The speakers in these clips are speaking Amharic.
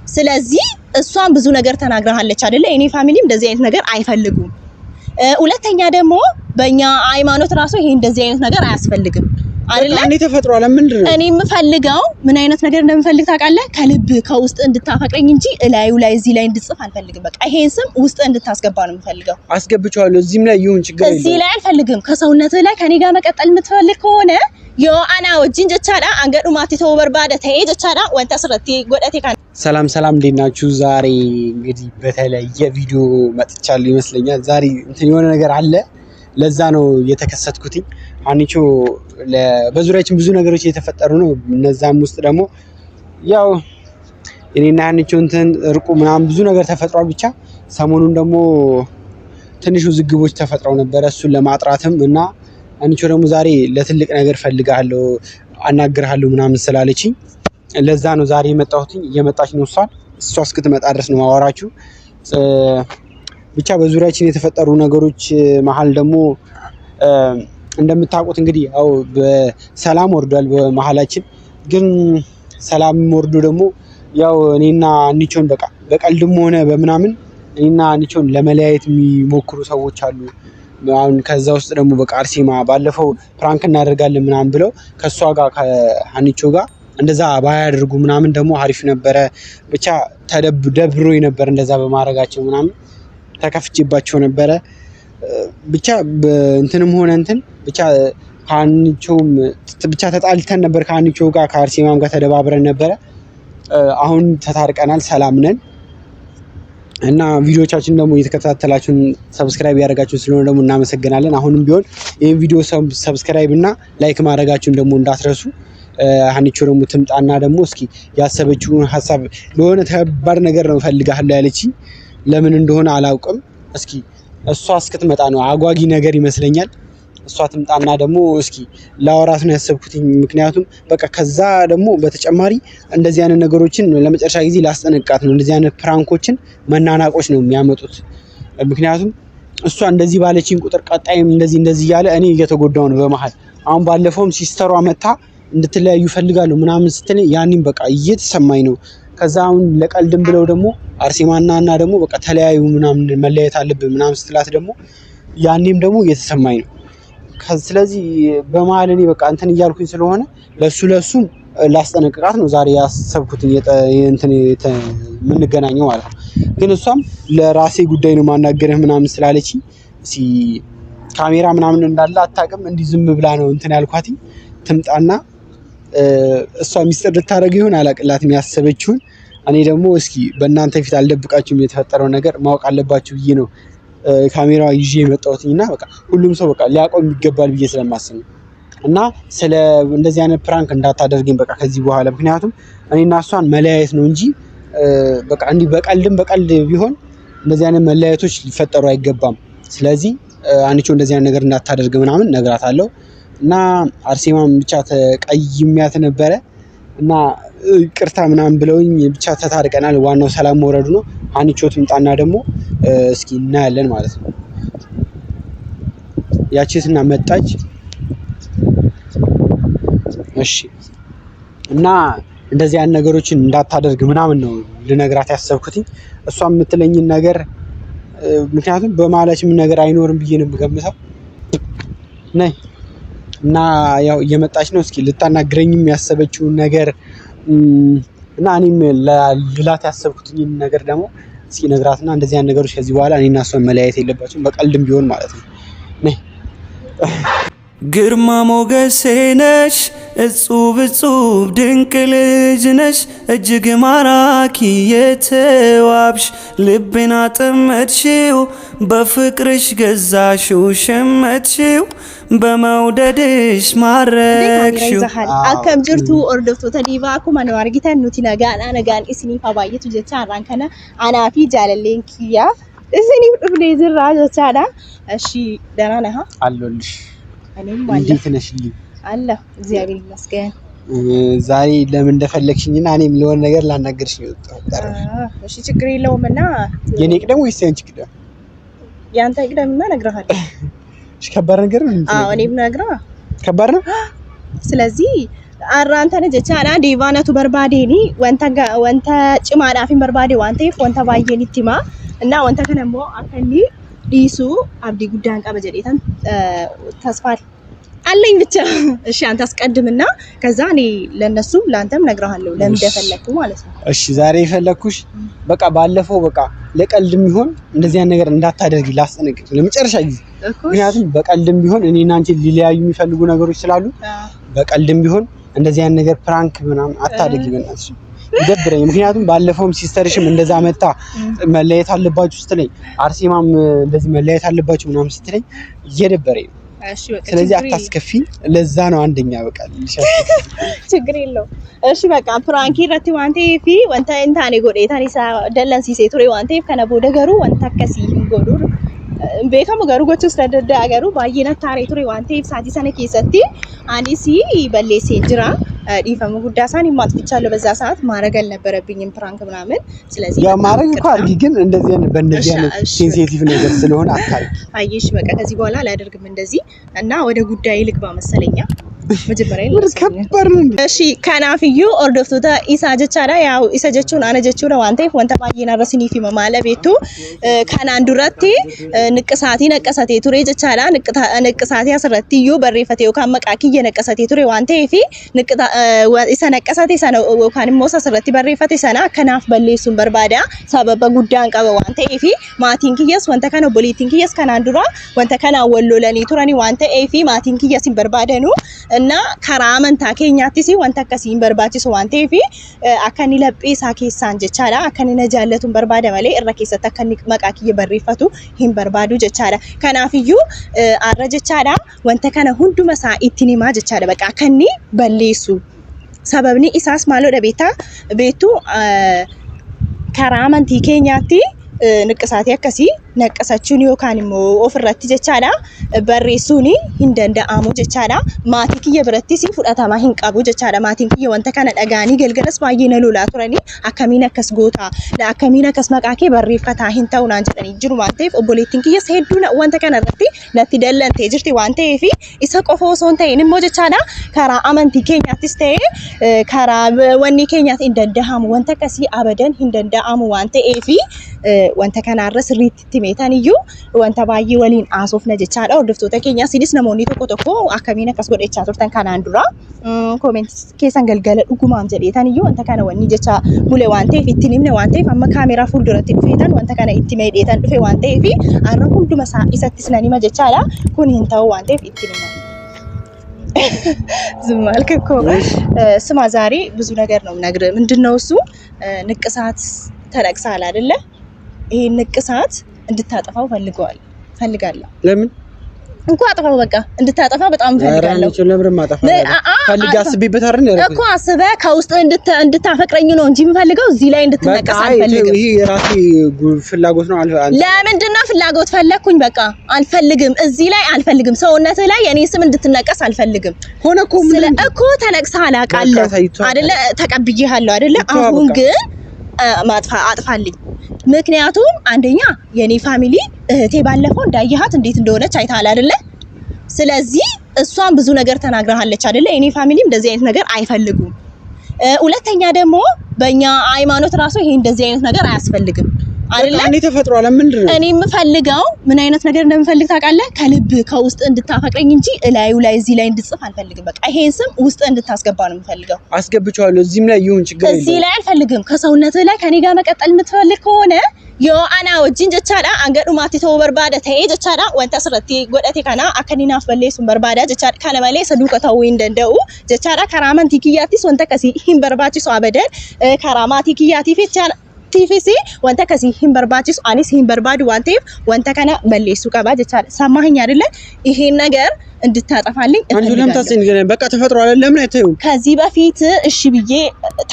ስለዚህ እሷን ብዙ ነገር ተናግራለች አይደለ? እኔ ፋሚሊም እንደዚህ አይነት ነገር አይፈልጉም። ሁለተኛ ደግሞ በእኛ ሃይማኖት ራሱ ይሄ እንደዚህ አይነት ነገር አያስፈልግም አይደለ? እኔ ተፈጥሯል ምንድነው እኔ የምፈልገው ምን አይነት ነገር እንደምፈልግ ታውቃለህ? ከልብ ከውስጥ እንድታፈቅረኝ እንጂ እላዩ ላይ እዚህ ላይ እንድጽፍ አልፈልግም። በቃ ይሄን ስም ውስጥ እንድታስገባ ነው የምፈልገው። አስገብቻለሁ እዚህም ላይ ይሁን ችግር የለም። እዚህ ላይ አልፈልግም። ከሰውነትህ ላይ ከኔ ጋር መቀጠል የምትፈልግ ከሆነ አና ወጅን ጀቻዳ አንገዱማቲ ተወበርባደ ተሄጀቻዳ ወንተ ስረቲ ጎደቴ ካን ሰላም እንዴት ናችሁ? ዛሬ እንግዲህ በተለየ ቪዲዮ መጥቻለሁ ይመስለኛል። ዛሬ እንትን የሆነ ነገር አለ፣ ለዛ ነው የተከሰትኩት። አንቺ በዙሪያችን ብዙ ነገሮች እየተፈጠሩ ነው። እነዛም ውስጥ ደግሞ ያው እኔና አንቺ እንትን እርቁ ምናምን ብዙ ነገር ተፈጥሯል። ብቻ ሰሞኑን ደግሞ ትንሽ ዝግቦች ተፈጥረው ነበር፣ እሱን ለማጥራትም እና አንቺ ደግሞ ዛሬ ለትልቅ ነገር ፈልጋለሁ አናግርሃለሁ ምናምን ስላለችኝ ለዛ ነው ዛሬ የመጣሁት። እየመጣች ነው እሷ እስክትመጣ ድረስ ነው ማወራችሁ። ብቻ በዙሪያችን የተፈጠሩ ነገሮች መሀል ደግሞ እንደምታውቁት እንግዲህ ያው በሰላም ወርዷል በመሀላችን። ግን ሰላም ወርዶ ደግሞ ያው እኔና አንቺን በቃ በቀልድም ሆነ በምናምን እኔና አንቺን ለመለያየት የሚሞክሩ ሰዎች አሉ። አሁን ከዛ ውስጥ ደግሞ በቃ አርሴማ ባለፈው ፕራንክ እናደርጋለን ምናምን ብለው ከሷ ጋር ከአንቺ ጋር እንደዛ ባያደርጉ ምናምን ደግሞ አሪፍ ነበረ። ብቻ ደብሮኝ ነበር እንደዛ በማድረጋቸው ምናምን ተከፍቼባቸው ነበረ። ብቻ እንትንም ሆነ እንትን ብቻ ከአንቺውም ብቻ ተጣልተን ነበር ከአንቺው ጋር ከአርሴማም ጋር ተደባብረን ነበረ። አሁን ተታርቀናል፣ ሰላም ነን። እና ቪዲዮቻችን ደግሞ እየተከታተላችሁን ሰብስክራይብ ያደርጋችሁን ስለሆነ ደግሞ እናመሰግናለን። አሁንም ቢሆን ይሄን ቪዲዮ ሰብስክራይብ እና ላይክ ማድረጋችሁን ደግሞ እንዳትረሱ። አንቺ ደግሞ ትምጣና ደግሞ እስኪ ያሰበችውን ሐሳብ ለሆነ ተባር ነገር ነው ፈልጋለሁ ያለችኝ፣ ለምን እንደሆነ አላውቅም። እስኪ እሷ እስክትመጣ ነው አጓጊ ነገር ይመስለኛል። እሷ ትምጣና ደግሞ እስኪ ላወራት ነው ያሰብኩት። ምክንያቱም በቃ ከዛ ደግሞ በተጨማሪ እንደዚህ አይነት ነገሮችን ለመጨረሻ ጊዜ ላስጠነቅቃት ነው። እንደዚህ አይነት ፕራንኮችን መናናቆች ነው የሚያመጡት። ምክንያቱም እሷ እንደዚህ ባለችኝ ቁጥር ቀጣይም እንደዚህ እያለ እኔ እየተጎዳው ነው በመሃል። አሁን ባለፈውም ሲስተሯ መታ እንድትለያዩ ፈልጋለሁ ምናምን ስትል ያኔም በቃ እየተሰማኝ ነው። ከዛ አሁን ለቀልድም ብለው ደግሞ አርሴማና ደግሞ በቃ ተለያዩ ምናምን መለያየት አለብን ምናምን ስትላት ደግሞ ያኔም ደግሞ እየተሰማኝ ነው። ስለዚህ በመሀል እኔ በቃ እንትን እያልኩኝ ስለሆነ ለሱም ላስጠነቅቃት ነው ዛሬ ያሰብኩት የምንገናኘው ማለት ነው። ግን እሷም ለራሴ ጉዳይ ነው ማናገርህ ምናምን ስላለች ካሜራ ምናምን እንዳለ አታውቅም። እንዲህ ዝም ብላ ነው እንትን ያልኳት። ትምጣና እሷ ሚስጥር ልታደርግ ይሆን አላቅላትም ያሰበችውን። እኔ ደግሞ እስኪ በእናንተ ፊት አልደብቃችሁም፣ የተፈጠረው ነገር ማወቅ አለባችሁ ብዬ ነው ካሜራ ይዤ የመጣሁትና በቃ ሁሉም ሰው በቃ ሊያውቀው ይገባል ብዬ ስለማስብ ነው። እና ስለ እንደዚህ አይነት ፕራንክ እንዳታደርገኝ በቃ ከዚህ በኋላ። ምክንያቱም እኔና እሷን መለያየት ነው እንጂ በቃ እንዲህ በቀልድ ቢሆን እንደዚህ አይነት መለያየቶች ሊፈጠሩ አይገባም። ስለዚህ አንቺ እንደዚህ አይነት ነገር እንዳታደርግ ምናምን ነግራታለሁ። እና አርሴማም ብቻ ተቀይሚያት ነበረ እና ቅርታ ምናምን ብለውኝ ብቻ ተታርቀናል። ዋናው ሰላም መውረዱ ነው። አንቺ ትምጣና ደግሞ እስኪ እናያለን ማለት ነው። ያቺትና መጣች። እሺ። እና እንደዚህ አይነት ነገሮችን እንዳታደርግ ምናምን ነው ልነግራት ያሰብኩት። እሷ የምትለኝን ነገር ምክንያቱም በማለች ምን ነገር አይኖርም ብዬ ነው የምገምተው። ነይ እና ያው እየመጣች ነው። እስኪ ልታናግረኝም ያሰበችውን ነገር እና እኔም ልላት ያሰብኩትኝ ነገር ደግሞ እስኪ ነግራትና እንደዚህ አይነት ነገሮች ከዚህ በኋላ እኔና እሷን መለያየት የለባቸውም በቀልድም ቢሆን ማለት ነው። ነይ ግርማ ሞገሴ ነሽ እጹብ ድንቅ ልጅ ነሽ እጅግ ማራኪ የተዋብሽ ልቤን አጠመድሽው በፍቅርሽ ገዛሽው ሸመትሽው በመውደድሽ ማረክሽው። አከም ጅርቱ ኦርዶፍቶ ተዲባ ኩማ ነው አርጊተን ኑቲ ነጋን እስኒፋ ባየቱ ጀቻ አራንከነ አናፊ ጃለሌን ኪያ እስኒ ፍጥፍሌ ዝራ ጀቻዳ። እሺ ደህና ነህ አለሁልሽ። እኔም እንዴት ነሽልኝ? አለሁ እግዚአብሔር ይመስገን። ዛሬ ለምን እንደፈለግሽኝና እኔም ለሆነ ነገር ላናገርሽ ነው የወጣሁት። እሺ ችግር የለውምና የኔ ቅደም ወይስ ያንቺ ቅደም? ያንተ ቅደምና እነግርሃለሁ። እሺ ከባድ ነገር ነው። አዎ እኔም ነግራ ከባድ ነው። ስለዚህ arraantana jechaadha diivaanatu barbaadeeni wanta cimaadhaaf hin barbaade waan ta'eef wanta baay'een itti hima እና wanta kana immoo akka inni dhiisu abdii guddaan qaba jedheetan tasfaal አለኝ ብቻ እሺ አንተ አስቀድምና ከዛ እኔ ለነሱም ላንተም ነግረሃለሁ ለምን እንደፈለኩ ማለት ነው እሺ ዛሬ የፈለኩሽ በቃ ባለፈው በቃ ለቀልድም ቢሆን እንደዚህ አይነት ነገር እንዳታደርጊ ላስጠነቅቅ ለመጨረሻ ጊዜ ምክንያቱም በቀልድም ቢሆን እኔና አንቺ ሊለያዩ የሚፈልጉ ነገሮች ስላሉ በቀልድም ቢሆን እንደዚህ አይነት ነገር ፕራንክ ምናምን አታደርጊ በእናትሽ ይደብረኝ ምክንያቱም ባለፈውም ሲስተርሽም እንደዛ መጣ መለየት አለባችሁ ስትለኝ አርሴማም እንደዚህ መለየት አለባችሁ ምናምን ስትለኝ እየደበረኝ እሺ በቃ ስለዚህ አታስከፊ ለዛ ነው አንደኛ በቃ ችግር የለው እሺ በቃ ፕራንኪ ረቲ ዋንቴ ፊ ወንታ እንታኔ ጎዴታኒ ሳ ደለንሲሴ ቱሬ ዋንቴ ከነ ቦደ ገሩ ወንታ ከሲ ጎዱር beekamu garuu gochuus dadda garuu baay'ee nattaaree ture waan ta'eef saatii sana keessatti anis balleessee jira dhiifama guddaa isaan hin maatfichaallee በዛ ሰዓት ማድረግ አልነበረብኝም ፕራንክ ምናምን ስለዚህ ያ ማድረግ እኮ አድርጊ ግን እንደዚህ አይነት በእንደዚህ አይነት ሴንሲቲቭ ነገር ስለሆነ አታርጊ አየሽ በቃ ከዚህ በኋላ አላደርግም እንደዚህ እና ወደ ጉዳይ ልግባ መሰለኛ መጀመሪያ እሺ ከናፍዩ ኦርዶፍቶታ ኢሳ ጀቻዳ ያው ኢሳ ጀቹን አነ ጀቹና ዋንቴ ወንተ ባይና ረሲኒፊ ማለ ቤቱ ከናን ዱራቲ ንቅሳቲ ነቀሰቴ ቱሬ ጀቻዳ ንቅሳቲ አስረቲዩ በሬፈቴው ካመቃኪ የነቀሰቴ ቱሬ ዋንቴ ፊ ንቅታ ኢሳ ነቀሰቴ ሰነ ወካን ሞሳ አስረቲ በሬፈቴ ሰና ከናፍ በሌሱን በርባዳ ሰበበ ጉዳን ቀበ ዋንቴ ፊ ማቲንኪየስ ወንተ ከነ ቦሊቲንኪየስ ከናን ዱራ ወንተ ከና ወሎ ለኒ ቱራኒ ዋንቴ ፊ ማቲንኪየስ በርባደኑ እና ከራመንታ ኬኛቲሲ ወንታ ከሲን በርባቺስ ዋንቴ ፊ አከኒ ለጲሳ ኬሳን ጀቻላ አከኒ ነጃለቱን በርባደ ማለ እረከሰ ተከኒ መቃኪ የበሪፈቱ ሂን በርባዱ ጀቻላ ከናፍዩ አረ ጀቻላ ወንተ ከነ ሁንዱ መሳ ኢቲኒማ ጀቻላ በቃ ከኒ በሌሱ ሰበብኒ ኢሳስ ማሎ ደቤታ ቤቱ ከራመንቲ ኬኛቲ ንቅሳቴ አከሲ ነቀሰቹን ዮካንሞ ኦፍራቲ ጀቻዳ በሬሱኒ እንደንደአሙ ጀቻዳ ማቲኪየ ብረቲሲ ፉዳታማ ሂንቃቡ ጀቻዳ ማቲንኪየ ወንተ ከነ ደጋኒ ገልገለስ ባየነ ሎላ ቱረኒ አከሚነ ከስጎታ ለአከሚነ ከስመቃኬ በሪፈታ ሂንታውና አንጀጠኒ ጅሩ ማንቴፍ ኦቦሌቲንኪየ ሰሄዱና ወንተ ከነ ረቲ ነቲ ደለንቴ ጅርቲ ዋንቴ ፊ ኢሰ ቆፎ ሶንተ ኢንሞ ጀቻዳ ከራ አመንቲ ኬኛቲስ ተ ከራ ወኒ ኬኛት እንደንደሃሙ ወንተ ከሲ አበደን እንደንደአሙ ዋንቴ ፊ wanta kanarra sirriitti meetaniyyuu wanta baay'ee waliin asoofna jechaadha hordoftoota keenya sinis namoonni tokko akkamiin akkas godhechaa turtan kanaan dura comment keessan galgala dhugumaan jedheetaniyyuu wanta kana wanni jecha mule waan ta'eef ittiin himne waan ta'eef amma kaameraa fuulduratti dhufeetan wanta kana itti meedheetan dhufe waan ta'eef arra hunduma isaa isattis nan hima jechaadha kun hin ta'u waan ta'eef ittiin hima ዝም አልክ እኮ ስማ ዛሬ ብዙ ነገር ነው የምነግርህ ምንድነው እሱ ንቅሳት ተነቅሳል አይደለ ይሄ ንቅሳት እንድታጠፋው ፈልጋለሁ ለምን እንኳን አጥፋው በቃ እንድታጠፋው በጣም ፈልጋለሁ ለምን ማጠፋው ፈልጋ አስቤበት አይደል እኮ አስበህ ከውስጥ እንድታፈቅረኝ ነው እንጂ የምፈልገው እዚህ ላይ እንድትነቀስ አልፈልግም ይሄ የራሴ ፍላጎት ነው ለምንድነው ፍላጎት ፈለኩኝ በቃ አልፈልግም እዚህ ላይ አልፈልግም ሰውነትህ ላይ የኔ ስም እንድትነቀስ አልፈልግም ሆነኮ ምን እኮ ተነቅሰሃል አውቃለሁ አይደለ ተቀብዬሃለሁ አይደለ አሁን ግን አጥፋልኝ ምክንያቱም አንደኛ የኔ ፋሚሊ እህቴ ባለፈው እንዳያሃት እንዴት እንደሆነች አይታል አይደለ ስለዚህ እሷን ብዙ ነገር ተናግራለች አይደለ የኔ ፋሚሊም እንደዚህ አይነት ነገር አይፈልጉም ሁለተኛ ደግሞ በእኛ ሃይማኖት ራሱ ይሄ እንደዚህ አይነት ነገር አያስፈልግም አይደለ እኔ ተፈጥሯል ምንድነው እኔ የምፈልገው ምን አይነት ነገር እንደምፈልግ ታውቃለህ ከልብ ከውስጥ እንድታፈቅረኝ እንጂ እላዩ ላይ እዚህ ላይ እንድጽፍ አልፈልግም በቃ ይሄን ስም ውስጥ እንድታስገባ ነው የምፈልገው አስገብቻለሁ እዚህም ላይ ይሁን ችግር የለም እዚህ ላይ አልፈልግም ከሰውነት ላይ ከኔ ጋር መቀጠል የምትፈልግ ከሆነ ዮ አና ወጂን ጀቻዳ አንገዱማቲ ተው በርባዳ ተይ ጀቻዳ ወንታ ስረቲ ጎዳቴ ካና አከኒናፍ በሌሱን በርባዳ ጀቻዳ ካነ ማለ ሰዱቀ ተው እንደንደው ጀቻዳ ከራማንቲ ኪያቲስ ወንታ ከሲ ሂን በርባቺ ሶ አበደን ከራማቲ ኪያቲ ፈቻ ቲፊሲ ወንተ ከሲ ሂን በርባቺስ አኒስ ሂን በርባዱ ዋንቴፍ ወንተ ከነ በሌሱ ቀባ ጀቻዳ ሰማኸኝ አይደለ ይሄን ነገር እንድታጠፋልኝ አንዱ ለምታሰኝ በቃ ተፈጥሮ አይደለም ለምን አይተዩ ከዚህ በፊት እሺ ብዬ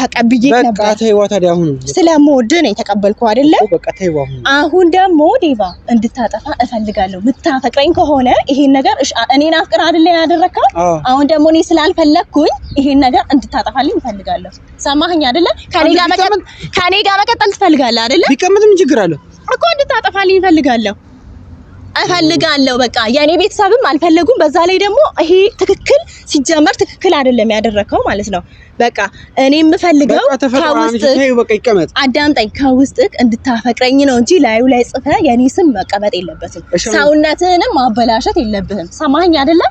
ተቀብዬ ነበር በቃ ተይዋ ታዲያ አሁን ስለምወድ ነው ተቀበልኩ አይደለ በቃ ተይዋ አሁን ደግሞ ዴቫ እንድታጠፋ እፈልጋለሁ ምታፈቅረኝ ከሆነ ይሄን ነገር እኔን አፍቅር አይደለ ያደረከው አሁን ደግሞ እኔ ስላልፈለኩኝ ይሄን ነገር እንድታጠፋልኝ እፈልጋለሁ ሰማኸኝ አይደለ ከኔ ጋር መቀጠል ትፈልጋለህ አይደለ ቢቀመጥም ችግር አለ እኮ እንድታጠፋልኝ እፈልጋለሁ እፈልጋለሁ በቃ የኔ ቤተሰብም አልፈለጉም። በዛ ላይ ደግሞ ይሄ ትክክል ሲጀመር ትክክል አይደለም ያደረከው ማለት ነው። በቃ እኔ የምፈልገው አዳምጠኝ ከውስጥህ እንድታፈቅረኝ ነው እንጂ ላዩ ላይ ጽፈህ የኔ ስም መቀመጥ የለበትም። ሰውነትህንም ማበላሸት የለብህም። ሰማኸኝ አይደለ?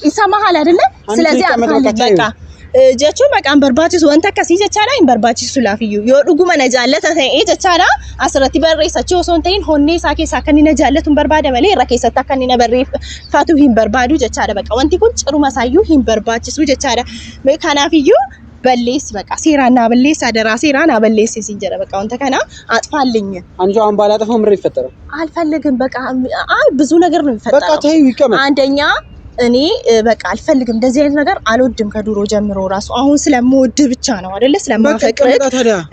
ይሰማሃል አይደለ? ስለዚህ አልፈልግ በቃ jechuun maqaan barbaachisu wanta akkasii jechaadha hin barbaachisu laafiyyuu yoo dhuguma na jaallata ta'ee jechaadha asirratti barreessachuu osoo hin ta'in honnee isaa keessaa akka inni na jaallatu hin barbaada malee irra keessatti akka inni na barreeffatu hin barbaadu jechaadha baqa wanti kun ciruma isaayyuu hin barbaachisu jechaadha kanaafiyyuu balleessi baqa seeraan naa balleessi adaraa seeraan naa balleessi siin jedha baqa wanta kana አጥፋልኝ አንቺ አሁን ባላጠፋው ምን ይፈጠራል አልፈልግም በቃ አይ ብዙ ነገር ነው የሚፈጠረው በቃ ተይው ይቀመጥ አንደኛ እኔ በቃ አልፈልግም እንደዚህ አይነት ነገር አልወድም ከዱሮ ጀምሮ ራሱ አሁን ስለምወድ ብቻ ነው አይደለ ስለማፈቅር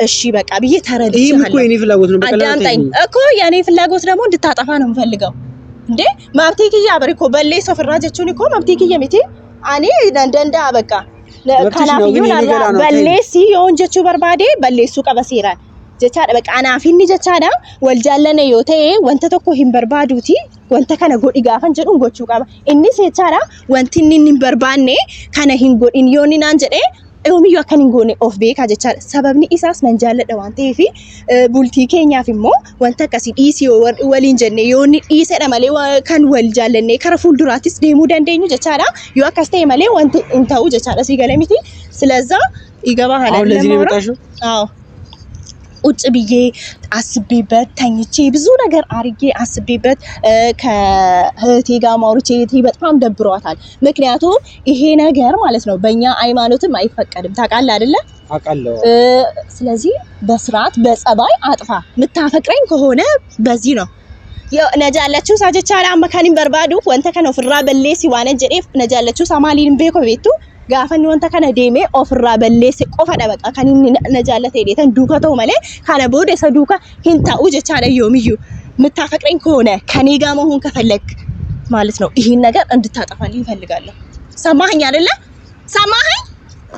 እሺ በቃ ብዬ ተረድቻለሁ ይሄ እኮ የኔ ፍላጎት ነው በቃ አዳምጠኝ እኮ የኔ ፍላጎት ደግሞ እንድታጠፋ ነው የምፈልገው እንዴ ማብቴ kiya bari ko balle sofirra jechuun ko mabti kiya miti ani dandanda በቃ ከናፊዩን balleessi yoon jechuu barbaade balleessuu qaba seeraan jechaadha በቃ anaafinni jechaadha wal jaallanne yoo ta'e wanta tokko hin barbaaduuti wanta kana godhi gaafan jedhuun gochuu qaba inni jechaadha wanti inni hin barbaanne kana hin godhin yoo ni naan jedhe oomiyyuu akka hin goone of beeka jechaadha sababni isaas nan jaalladha waan ta'eef bultii keenyaaf immoo wanta akkasii dhiisii waliin jenne yoo ni dhiisedha malee kan wal jaallanne kara fuulduraattis deemuu dandeenyu jechaadha yoo akkas ta'e malee wanti hin ta'u jechaadha si gala miti ስለዚህ ይገባሃል አሁን ለዚህ ነው የመጣሽው አዎ ቁጭ ብዬ አስቤበት ተኝቼ ብዙ ነገር አርጌ አስቤበት ከእህቴ ጋር ማውርቼ እህቴ በጣም ደብሯታል ምክንያቱም ይሄ ነገር ማለት ነው በእኛ ሃይማኖትም አይፈቀድም ታውቃለህ አይደለ አውቃለሁ ስለዚህ በስርዓት በጸባይ አጥፋ ምታፈቅረኝ ከሆነ በዚህ ነው ነጃለቹ ሳጀቻላ አመካኒን በርባዱ ወንተ ከነው ፍራ በሌሲ ዋነ ጀዴፍ ነጃለቹ ሳማሊን ቤኮ ቤቱ ጋፈን ወንተ ከነ ዴሜ ኦፍራ በሌሲ ቆፈዳ በቃ ካኒ ነጃለተ ሄደን ዱከተው ማለ ካለ ቦደ ሰዱካ ሂንታው ጀቻላ ዮሚዩ ምታፈቅረኝ ከሆነ ከኔ ጋር መሆን ከፈለክ ማለት ነው ይሄን ነገር እንድታጠፋልኝ ፈልጋለሁ ሰማኸኝ አይደለ ሰማኸኝ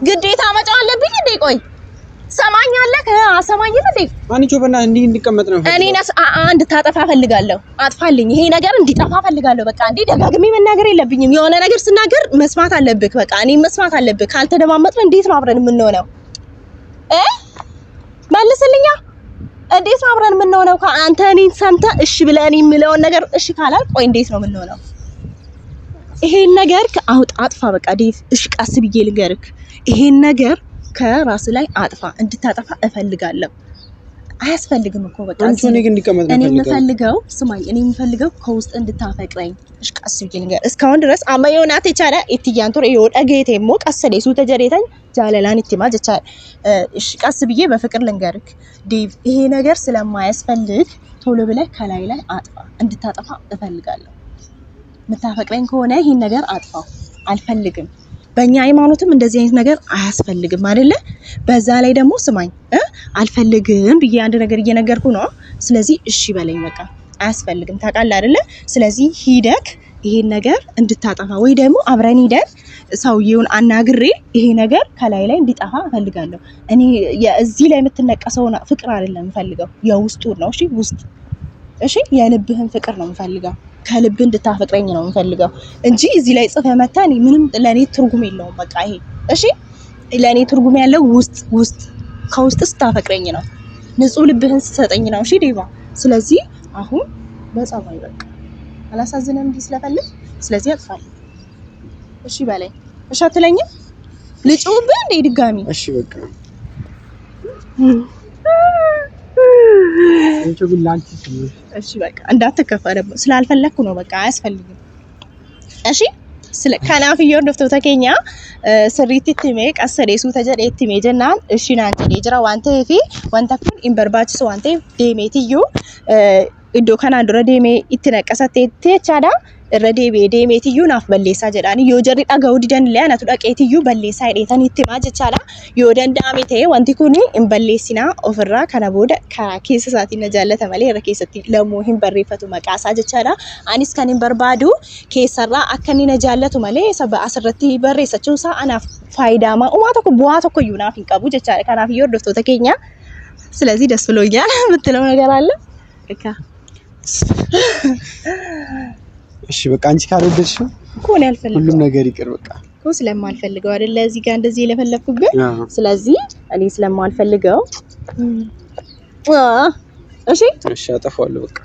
ግዴታ መጫው አለብኝ እንዴ ቆይ ሰማኛለህ አሰማኝም እንዴ አንቺ በእና እንዲቀመጥ ነው እኔና አንድ ታጠፋ ፈልጋለሁ አጥፋልኝ ይሄ ነገር እንዲጠፋ ፈልጋለሁ በቃ እንዴ ደጋግሜ መናገር የለብኝም የሆነ ነገር ስናገር መስማት አለብክ በቃ እኔ መስማት አለብክ ካልተደማመጥን እንዴት ነው አብረን የምንሆነው መልስልኛ እንዴት ነው አብረን የምንሆነው አንተ እኔን ሰምተህ እሺ ብለህ እኔ የምለውን ነገር እሺ ካላል ቆይ እንዴት ነው የምንሆነው ይሄን ነገር አጥፋ በቃ ዴቭ እሺ ቀስ ብዬ ልንገርክ ይሄን ነገር ከራስ ላይ አጥፋ እንድታጠፋ እፈልጋለሁ አያስፈልግም እኮ በቃ አንቺ ነኝ እንዲቀመጥ ነው እኔ የምፈልገው ስማኝ እኔ የምፈልገው ከውስጥ እንድታፈቅረኝ እሺ ቀስ ብዬ ልንገር እስካሁን ድረስ አማየውናት ይቻለ ኢትያንቶር ይወዳጌቴሞ ቀሰደሱ ተጀሬታኝ ጃለላን ኢትማ ጀቻል እሺ ቀስ ብዬ በፍቅር ልንገርክ ዴቭ ይሄ ነገር ስለማያስፈልግ ቶሎ ብለህ ከላይ ላይ አጥፋ እንድታጠፋ እፈልጋለሁ ምታፈቅረኝ ከሆነ ይሄን ነገር አጥፋው አልፈልግም በእኛ ሃይማኖትም እንደዚህ አይነት ነገር አያስፈልግም አይደለ በዛ ላይ ደግሞ ስማኝ አልፈልግም ብዬ አንድ ነገር እየነገርኩ ነው ስለዚህ እሺ በለኝ በቃ አያስፈልግም ታውቃለህ አይደለ ስለዚህ ሂደክ ይሄን ነገር እንድታጠፋ ወይ ደግሞ አብረን ሂደን ሰውዬውን አናግሬ ይሄ ነገር ከላይ ላይ እንዲጠፋ እፈልጋለሁ እኔ እዚህ ላይ የምትነቀሰው ፍቅር አይደለም የምፈልገው የውስጡ ነው እሺ የልብህን ፍቅር ነው የምፈልገው ከልብ እንድታፈቅረኝ ነው የምፈልገው እንጂ እዚህ ላይ ጽፈህ መታኔ ምንም ለኔ ትርጉም የለውም በቃ ይሄ እሺ ለኔ ትርጉም ያለው ውስጥ ከውስጥ ስታፈቅረኝ ነው ንጹህ ልብህን ስትሰጠኝ ነው እሺ ዴቫ ስለዚህ አሁን በጸባይ በቃ አላሳዝነም እንዲህ ስለፈልግ ስለዚህ አጥፋለሁ እሺ በለኝ እሺ አትለኝም ልጩብህ እንደ ድጋሚ እሺ በቃ አንቺ ግን ላንቺ እሺ በቃ እንዳትከፋ ደግሞ ስላልፈለኩ ነው በቃ አያስፈልግም እሺ ስለ ካናፊዮር ደፍተው ተከኛ ስሪቲቲ ሜቅ አሰደሱ ተጀደቲ ሜጀናን እሺ ናንተ ጀራ ዋንተ ፊ ዋንተ ኩን ኢምበርባችስ ዋንተ ዴሜቲዩ ኢዶ ካና ድረ ዴሜ ኢትነቀሰቴ ተቻዳ ረዴቤ ዴሜቲዩ ናፍ በሌሳ ጀዳኒ ዮ ጀሪ ዳጋው ዲደን ለያናቱ ዳቄቲዩ በሌሳ ሄደን ኢትማ ጀቻዳ ዮ ደንዳሚቴ ዋንቲ ኩኒ ኢምበሌሲና ኦፍራ ከነቦደ ከኬሰሳቲ ነጃለተ ማለ ረኬሰቲ ለሙ ሂምበሪፈቱ መቃሳ ጀቻዳ አኒስ ከኒን በርባዱ ኬሰራ አከኒ ነጃለቱ ማለ ሰበ አስረቲ በሬሰቹ ሳአና ፋይዳማ ኡማተኩ ቡዋተኩ ዩናፍ ይንቀቡ ጀቻዳ ካናፊዮር ደፍቶ ተከኛ ስለዚህ ደስ ብሎኛል ምትለው ነገር አለ እካ እሺ በቃ አንቺ ካልወደድሽው እኮ ነው ያልፈልገው። ሁሉም ነገር ይቅር በቃ እኮ ስለማልፈልገው አይደለ እዚህ ጋር እንደዚህ የለፈለፍኩብህ። ስለዚህ እኔ ስለማልፈልገው እሺ እሺ አጠፋዋለሁ በቃ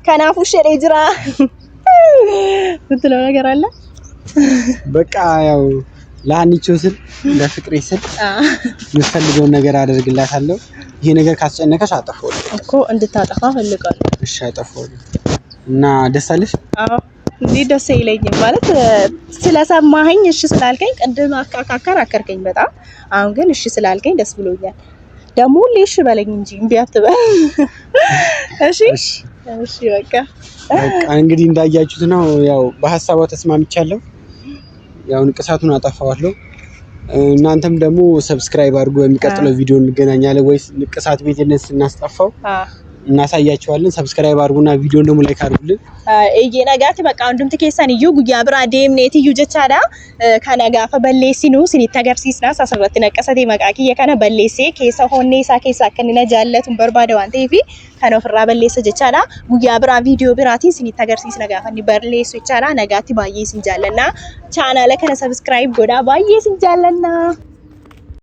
ከናፉ ሸሬ ጅራ ምትለው ነገር አለ። በቃ ያው ለሀኒቾ ስል ለፍቅሬ ስል የምፈልገውን ነገር አደርግላታለሁ። ይሄ ነገር ካስጨነቀሽ አጠፋዋለሁ እኮ እንድታጠፋ ፈልጋለሁ። እሺ አጠፋዋለሁ እና ደስ አለሽ? አዎ እንዴ ደስ ይለኛል ማለት ስለሰማኸኝ እሺ ስላልከኝ ቅድም አከራከርከኝ በጣም አሁን ግን እሺ ስላልከኝ ደስ ብሎኛል። ደግሞ ሁሌ እሺ በለኝ እንጂ እምቢ አትበል። እሺ እሺ በቃ እንግዲህ እንዳያችሁት ነው ያው በሐሳቧ ተስማምቻለሁ። ያው ንቅሳቱን አጠፋዋለሁ። እናንተም ደግሞ ሰብስክራይብ አድርጉ። የሚቀጥለው ቪዲዮ እንገናኛለን ወይስ ንቅሳት ቤትን እናስጠፋው እናሳያችኋለን። ሰብስክራይብ አድርጉና ቪዲዮን ደግሞ ላይክ አድርጉልን። ነጋት በቃ ወንድምት ኬሰን እዩ ጉያ ብራ ዴምኔት እዩ ጀቻዳ ከነጋፈ በሌሲኑ ሲኒት ተገርሲስና ሳስረት ነቀሰቴ መቃቂ የከነ በሌሴ ኬሰ ሆኔሳ ኬሳ ከነነ ጃለቱን በርባደ ዋንቴ ፊ ከነፍራ በሌሰ ጀቻዳ ጉያ ብራ ቪዲዮ ብራቲን ሲኒት ተገርሲስ ነጋፈኒ በርሌሱ ጀቻዳ ነጋቲ ባዬ ሲንጃለና ቻናለ ከነ ሰብስክራይብ ጎዳ ባዬ ሲንጃለና